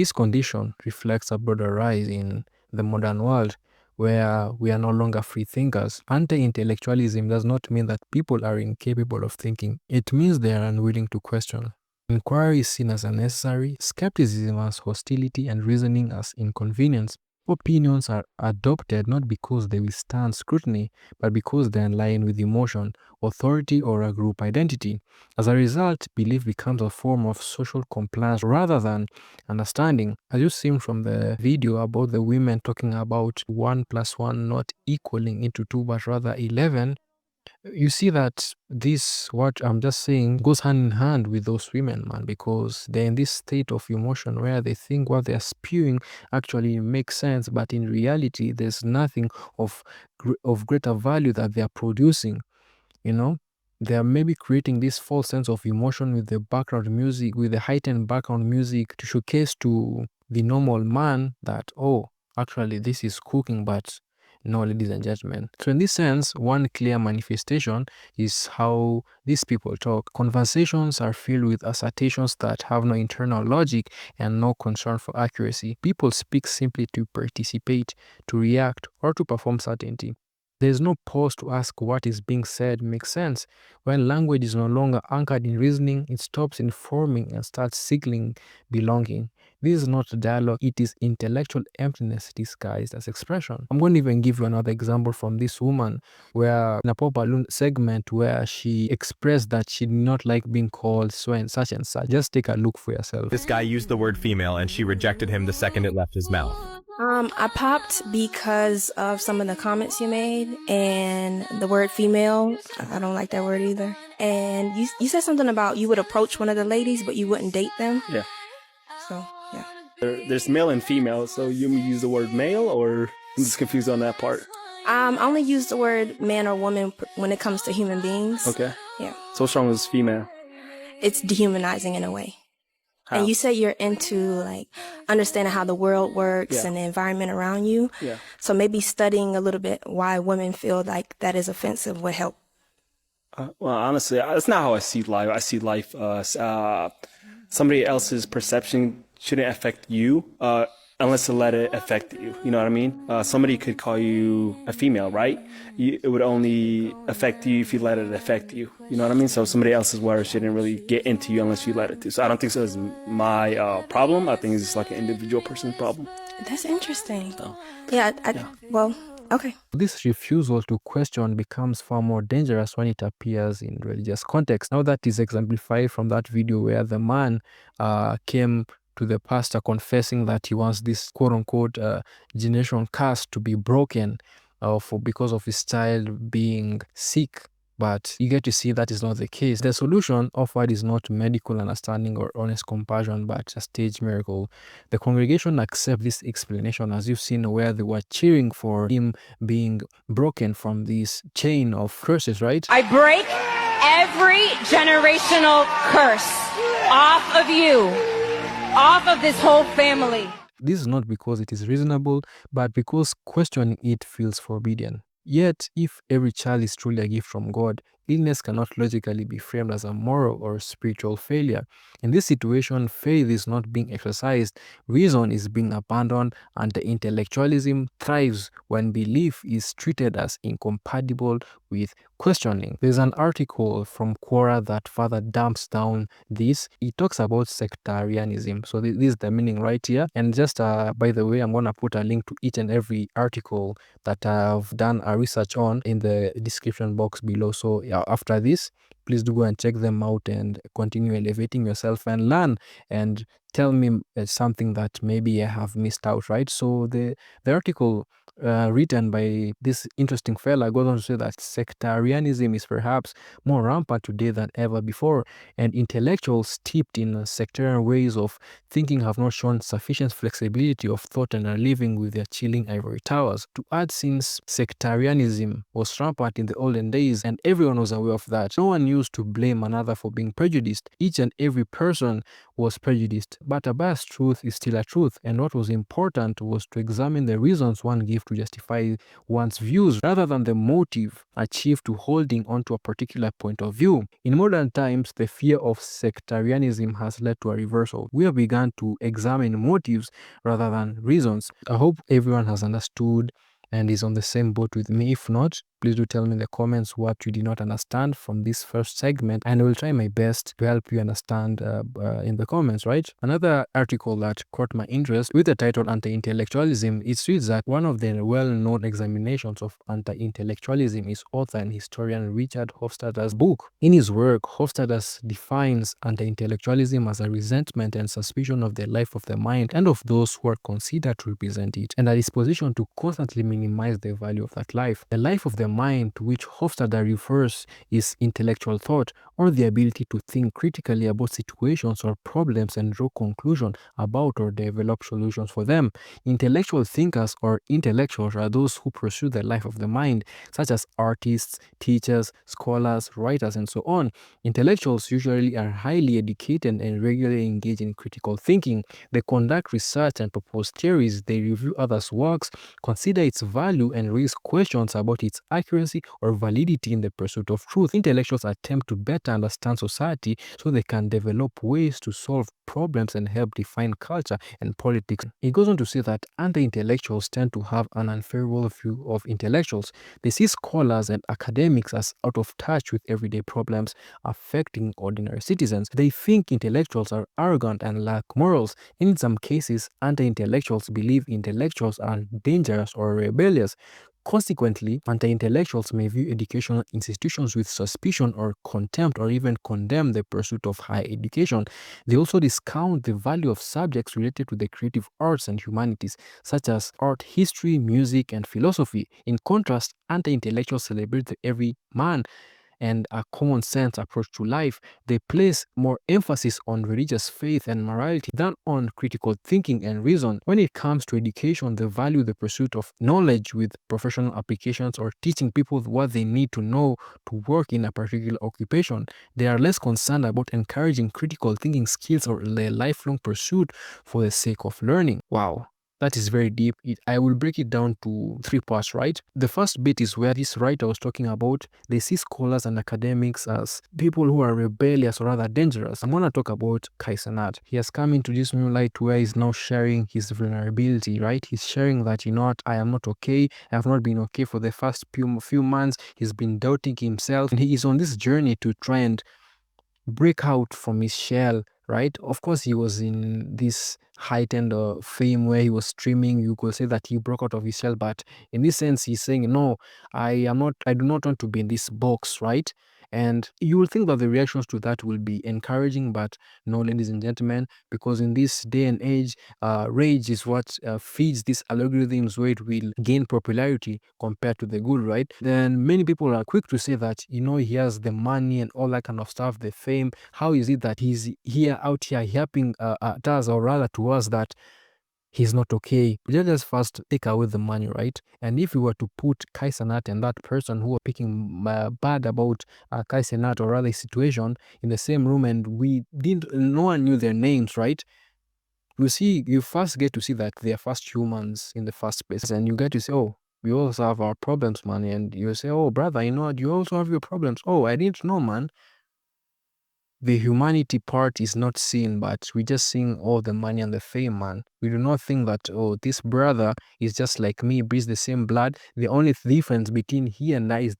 This condition reflects a broader rise in the modern world where we are no longer free thinkers. Anti-intellectualism does not mean that people are incapable of thinking. It means they are unwilling to question. Inquiry is seen as unnecessary, skepticism as hostility, and reasoning as inconvenience. Opinions are adopted not because they withstand scrutiny, but because they align with emotion, authority, or a group identity. As a result, belief becomes a form of social compliance rather than understanding. As you've seen from the video about the women talking about 1 plus 1 not equaling into 2 but rather 11, you see that this, what I'm just saying, goes hand in hand with those women, man, because they're in this state of emotion where they think what they're spewing actually makes sense, but in reality, there's nothing of greater value that they are producing. You know, they are maybe creating this false sense of emotion with the background music, with the heightened background music to showcase to the normal man that, oh, actually, this is cooking, but no, ladies and gentlemen. So in this sense, one clear manifestation is how these people talk. Conversations are filled with assertions that have no internal logic and no concern for accuracy. People speak simply to participate, to react, or to perform certainty. There is no pause to ask what is being said makes sense. When language is no longer anchored in reasoning, it stops informing and starts signaling belonging. This is not dialogue, it is intellectual emptiness disguised as expression. I'm going to even give you another example from this woman where in a Pop Balloon segment where she expressed that she did not like being called so and such and such. Just take a look for yourself. This guy used the word female and she rejected him the second it left his mouth. I popped because of some of the comments you made and the word female. I don't like that word either. And you said something about you would approach one of the ladies, but you wouldn't date them. Yeah. So, yeah. There's male and female, so you use the word male, or I'm just confused on that part. I only use the word man or woman when it comes to human beings. Okay. Yeah. So what's wrong with female? It's dehumanizing in a way. How? And you said you're into like understanding how the world works and the environment around you. Yeah. So maybe studying a little bit why women feel like that is offensive would help. Well, honestly, that's not how I see life. I see life somebody else's perception shouldn't affect you unless to let it affect you. You know what I mean? Somebody could call you a female, right? It would only affect you if you let it affect you. You know what I mean? So somebody else's words shouldn't really get into you unless you let it to. So I don't think so. It's my problem. I think it's just like an individual person's problem. That's interesting. So, Well, okay. This refusal to question becomes far more dangerous when it appears in religious context. Now that is exemplified from that video where the man came to the pastor confessing that he wants this quote-unquote generation curse to be broken because of his child being sick. But you get to see that is not the case. The solution offered is not medical understanding or honest compassion, but a staged miracle. The congregation accept this explanation, as you've seen, where they were cheering for him being broken from this chain of curses, right? I break every generational curse off of you, off of this whole family. This is not because it is reasonable, but because questioning it feels forbidden. Yet, if every child is truly a gift from God, illness cannot logically be framed as a moral or spiritual failure. In this situation, faith is not being exercised, reason is being abandoned, and the intellectualism thrives when belief is treated as incompatible with questioning. There's an article from Quora that further dumps down this. It talks about sectarianism. So this is the meaning right here. And just by the way, I'm going to put a link to each and every article that I've done a research on in the description box below. So after this, please do go and check them out and continue elevating yourself and learn and tell me something that maybe I have missed out, right? So the article written by this interesting fella goes on to say that sectarianism is perhaps more rampant today than ever before, and intellectuals steeped in sectarian ways of thinking have not shown sufficient flexibility of thought and are living with their chilling ivory towers. To add, since sectarianism was rampant in the olden days and everyone was aware of that, no one used to blame another for being prejudiced. Each and every person was prejudiced. But a biased truth is still a truth, and what was important was to examine the reasons one gave to justify one's views rather than the motive achieved to holding onto a particular point of view. In modern times, the fear of sectarianism has led to a reversal. We have begun to examine motives rather than reasons. I hope everyone has understood and is on the same boat with me. If not, please do tell me in the comments what you did not understand from this first segment, and I will try my best to help you understand in the comments, right? Another article that caught my interest with the title Anti-intellectualism, it reads that one of the well-known examinations of anti-intellectualism is author and historian Richard Hofstadter's book. In his work, Hofstadter defines anti-intellectualism as a resentment and suspicion of the life of the mind and of those who are considered to represent it, and a disposition to constantly minimize the value of that life. The life of the mind to which Hofstadter refers is intellectual thought, or the ability to think critically about situations or problems and draw conclusions about or develop solutions for them. Intellectual thinkers or intellectuals are those who pursue the life of the mind, such as artists, teachers, scholars, writers, and so on. Intellectuals usually are highly educated and regularly engage in critical thinking. They conduct research and propose theories. They review others' works, consider its value, and raise questions about its accuracy or validity in the pursuit of truth. Intellectuals attempt to better understand society so they can develop ways to solve problems and help define culture and politics. It goes on to say that anti-intellectuals tend to have an unfavorable view of intellectuals. They see scholars and academics as out of touch with everyday problems affecting ordinary citizens. They think intellectuals are arrogant and lack morals. In some cases, anti-intellectuals believe intellectuals are dangerous or rebellious. Consequently, anti-intellectuals may view educational institutions with suspicion or contempt, or even condemn the pursuit of higher education. They also discount the value of subjects related to the creative arts and humanities, such as art history, music, and philosophy. In contrast, anti-intellectuals celebrate the everyman and a common sense approach to life. They place more emphasis on religious faith and morality than on critical thinking and reason. When it comes to education, they value the pursuit of knowledge with professional applications or teaching people what they need to know to work in a particular occupation. They are less concerned about encouraging critical thinking skills or the lifelong pursuit for the sake of learning. Wow. That is very deep. I will break it down to 3 parts, right? The first bit is where this writer was talking about they see scholars and academics as people who are rebellious or rather dangerous. I'm going to talk about Kai Cenat. He has come into this new light where he's now sharing his vulnerability, right? He's sharing that, you know what, I am not okay. I have not been okay for the first few months. He's been doubting himself, and he is on this journey to try and break out from his shell, right? Of course, he was in this heightened fame where he was streaming. You could say that he broke out of his shell, but in this sense, he's saying, no, I do not want to be in this box, right? And you will think that the reactions to that will be encouraging, but no, ladies and gentlemen, because in this day and age, rage is what feeds these algorithms where it will gain popularity compared to the good, right? Then many people are quick to say that, you know, he has the money and all that kind of stuff, the fame. How is it that he's out here helping us, or rather to us, that he's not okay? Let us first take away the money, right? And if we were to put Kai Cenat and that person who were picking bad about Kai Cenat or rather his situation in the same room, and no one knew their names, right? You first get to see that they are first humans in the first place, and you get to say, oh, we also have our problems, man. And you say, oh, brother, you know what, you also have your problems. Oh, I didn't know, man. The humanity part is not seen, but we just seeing all the money and the fame, man. We do not think that, oh, this brother is just like me, breathes the same blood. The only difference between he and I is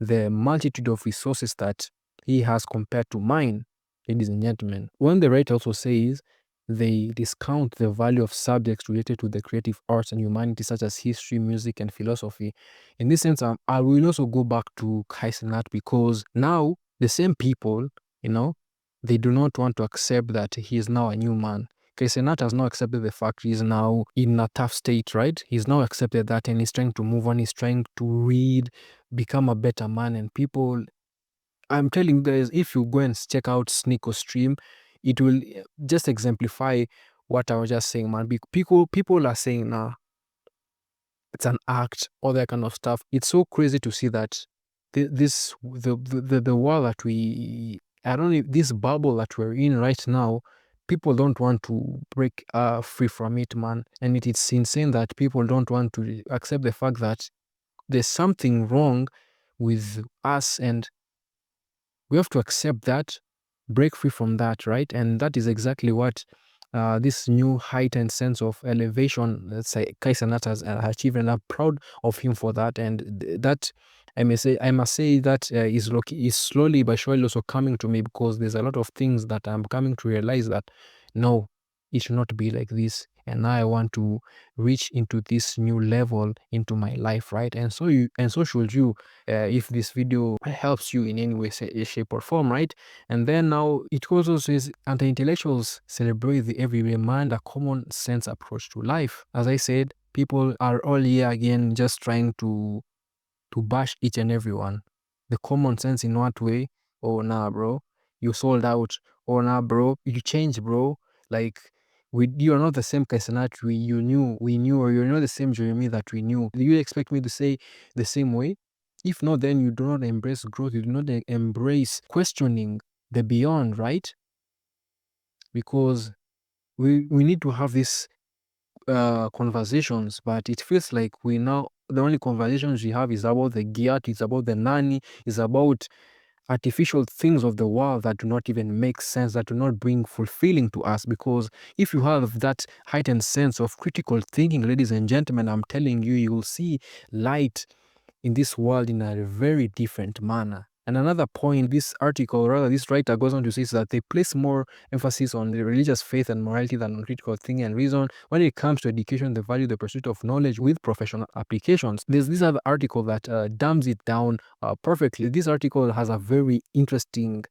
the multitude of resources that he has compared to mine, ladies and gentlemen. When the writer also says they discount the value of subjects related to the creative arts and humanity, such as history, music, and philosophy. In this sense, I will also go back to Kai Cenat, because now the same people, you know, they do not want to accept that he is now a new man. Kai Cenat has now accepted the fact he is now in a tough state, right? He's now accepted that, and he's trying to move on. He's trying to read, become a better man. And people, I'm telling you guys, if you go and check out Sneako's stream, it will just exemplify what I was just saying, man. People are saying, nah, it's an act, all that kind of stuff. It's so crazy to see that the world that we, I don't know, this bubble that we're in right now, people don't want to break free from it, man. And it's insane that people don't want to accept the fact that there's something wrong with us, and we have to accept that, break free from that, right? And that is exactly what this new heightened sense of elevation, let's say, Kaisenat has achieved, and I'm proud of him for that. And that I must say that is slowly but surely also coming to me, because there's a lot of things that I'm coming to realize that no, it should not be like this. And now I want to reach into this new level into my life, right? And so should you, if this video helps you in any way, shape, or form, right? And then now it also says anti-intellectuals celebrate the everyday man, a common sense approach to life. As I said, people are all here again just trying to bash each and everyone. The common sense in what way? Oh nah, bro, you sold out. Oh nah, bro, you changed, bro. Like, you are not the same Kaisenat we knew, or you're not the same Jeremy that we knew. Do you expect me to say the same way? If not, then you do not embrace growth. You do not embrace questioning the beyond, right? Because we need to have this conversations, but it feels like the only conversations we have is about the giat, it's about the nanny, it's about artificial things of the world that do not even make sense, that do not bring fulfilling to us. Because if you have that heightened sense of critical thinking, ladies and gentlemen, I'm telling you, you will see light in this world in a very different manner. And another point, this article, or rather this writer, goes on to say is that they place more emphasis on the religious faith and morality than on critical thinking and reason. When it comes to education, they value the pursuit of knowledge with professional applications. There's this other article that dumbs it down perfectly. This article has a very interesting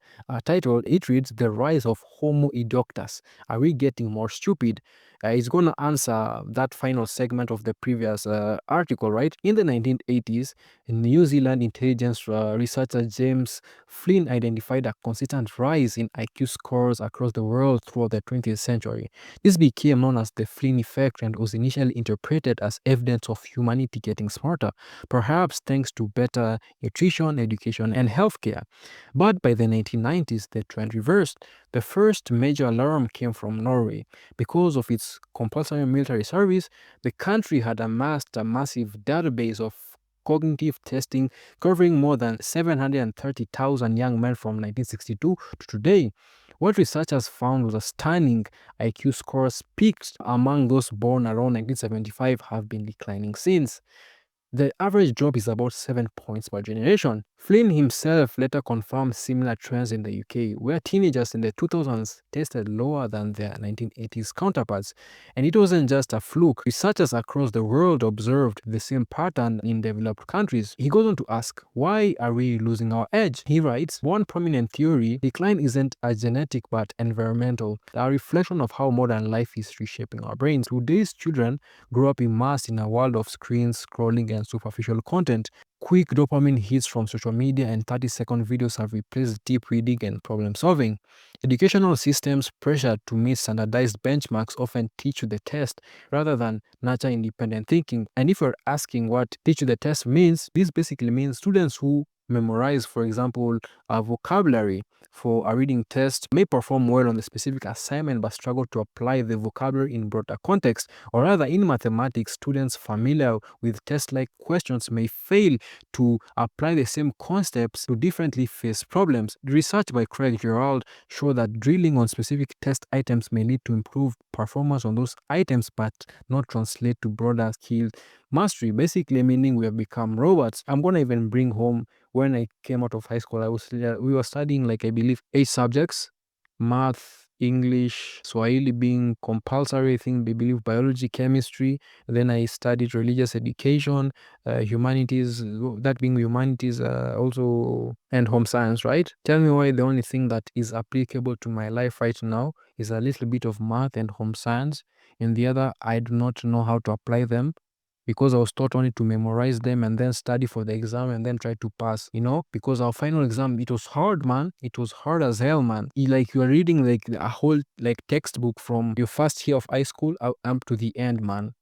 title. It reads, "The Rise of Homo Erectus. Are we getting more stupid?" It's going to answer that final segment of the previous article, right? In the 1980s, New Zealand intelligence researcher James Flynn identified a consistent rise in IQ scores across the world throughout the 20th century. This became known as the Flynn effect and was initially interpreted as evidence of humanity getting smarter, perhaps thanks to better nutrition, education, and healthcare. But by the 1990s, the trend reversed. The first major alarm came from Norway. Because of its compulsory military service, the country had amassed a massive database of cognitive testing covering more than 730,000 young men from 1962 to today. What researchers found was a stunning IQ scores peaked among those born around 1975 have been declining since. The average drop is about 7 points per generation. Flynn himself later confirmed similar trends in the UK, where teenagers in the 2000s tested lower than their 1980s counterparts. And it wasn't just a fluke. Researchers across the world observed the same pattern in developed countries. He goes on to ask, why are we losing our edge? He writes, one prominent theory, decline isn't a genetic but environmental, a reflection of how modern life is reshaping our brains. Today's children grow up immersed in a world of screens, scrolling, and superficial content. Quick dopamine hits from social media and 30-second videos have replaced deep reading and problem solving. Educational systems pressured to meet standardized benchmarks often teach you the test rather than nurture independent thinking. And if you're asking what teach you the test means, this basically means students who memorize, for example, a vocabulary for a reading test may perform well on the specific assignment but struggle to apply the vocabulary in broader context. Or rather, in mathematics, students familiar with test-like questions may fail to apply the same concepts to differently faced problems. Research by Craig Gerald show that drilling on specific test items may lead to improved performance on those items but not translate to broader skill mastery, basically meaning we have become robots. I'm gonna even bring home when I came out of high school, we were studying, like, I believe 8 subjects: math, English, Swahili being compulsory, I think, I believe biology, chemistry. Then I studied religious education, humanities, that being humanities, also, and home science, right? Tell me why the only thing that is applicable to my life right now is a little bit of math and home science, and the other I do not know how to apply them, because I was taught only to memorize them and then study for the exam and then try to pass, because our final exam, it was hard, man. It was hard as hell, man. Like, you are reading like a whole like textbook from your first year of high school up to the end, man.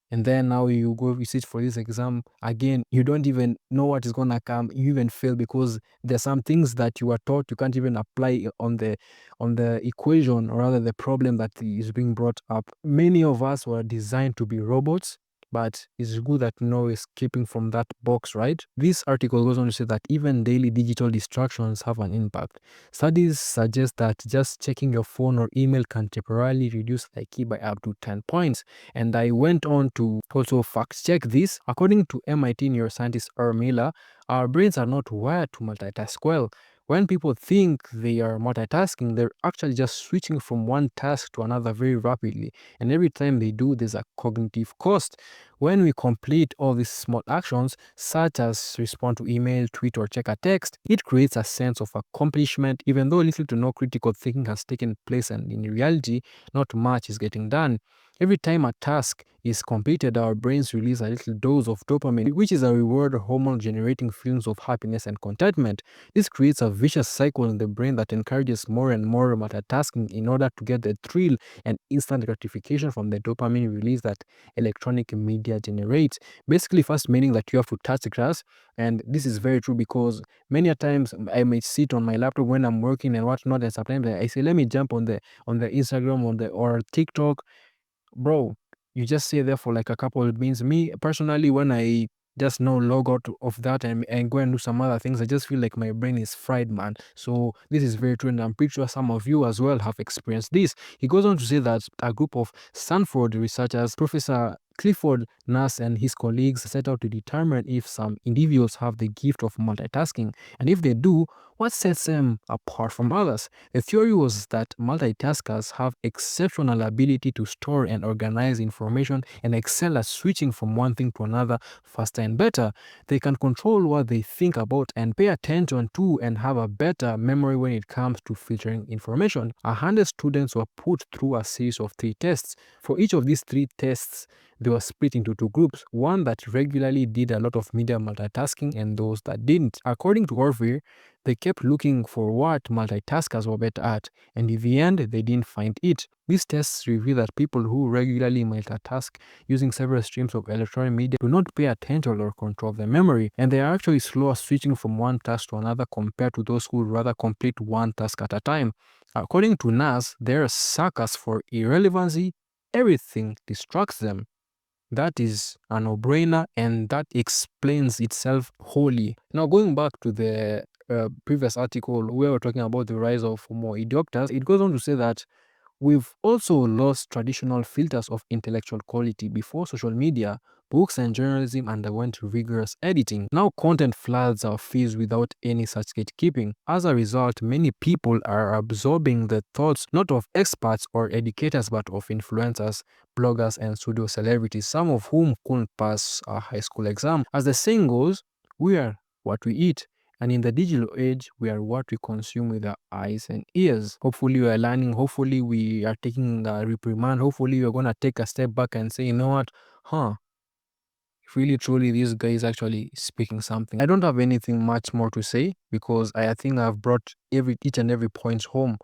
And then now you go, you sit for this exam again, you don't even know what is gonna come. You even fail because there's some things that you are taught you can't even apply on the equation, or rather the problem that is being brought up. Many of us were designed to be robots, but it's good that no escaping from that box, right? This article goes on to say that even daily digital distractions have an impact. Studies suggest that just checking your phone or email can temporarily reduce IQ by up to 10 points. And I went on to also fact check this. According to MIT neuroscientist Miller, our brains are not wired to multitask well. When people think they are multitasking, they're actually just switching from one task to another very rapidly. And every time they do, there's a cognitive cost. When we complete all these small actions, such as respond to email, tweet, or check a text, it creates a sense of accomplishment, even though little to no critical thinking has taken place, and in reality, not much is getting done. Every time a task is completed, our brains release a little dose of dopamine, which is a reward hormone generating feelings of happiness and contentment. This creates a vicious cycle in the brain that encourages more and more multitasking in order to get the thrill and instant gratification from the dopamine release that electronic media generates. Basically, first meaning that you have to touch the grass, and this is very true because many a times I may sit on my laptop when I'm working and whatnot, and sometimes I say, let me jump on the Instagram or TikTok. Bro, you just stay there for like a couple of minutes. Me personally, when I just now log out of that and go and do some other things, I just feel like my brain is fried, man. So this is very true, and I'm pretty sure some of you as well have experienced this. He goes on to say that a group of Stanford researchers, Professor Clifford Nass and his colleagues, set out to determine if some individuals have the gift of multitasking, and if they do, what sets them apart from others. The theory was that multitaskers have exceptional ability to store and organize information and excel at switching from one thing to another faster and better. They can control what they think about and pay attention to, and have a better memory when it comes to filtering information. 100 students were put through a series of 3 tests. For each of these 3 tests, they were split into 2 groups, one that regularly did a lot of media multitasking and those that didn't. According to Orville, they kept looking for what multitaskers were better at, and in the end, they didn't find it. These tests reveal that people who regularly multitask using several streams of electronic media do not pay attention or control their memory, and they are actually slower switching from one task to another compared to those who rather complete one task at a time. According to Nas, they're suckers for irrelevancy. Everything distracts them. That is a no-brainer, and that explains itself wholly. Now, going back to the previous article where we're talking about the rise of Homo erectus, it goes on to say that we've also lost traditional filters of intellectual quality. Before social media, books and journalism underwent rigorous editing. Now content floods our feeds without any such gatekeeping. As a result, many people are absorbing the thoughts not of experts or educators but of influencers, bloggers, and pseudo celebrities, some of whom couldn't pass a high school exam. As the saying goes, we are what we eat. And in the digital age, we are what we consume with our eyes and ears. Hopefully, we are learning. Hopefully, we are taking a reprimand. Hopefully, we're going to take a step back and say, you know what? Really, truly, this guy is actually speaking something. I don't have anything much more to say because I think I've brought each and every point home.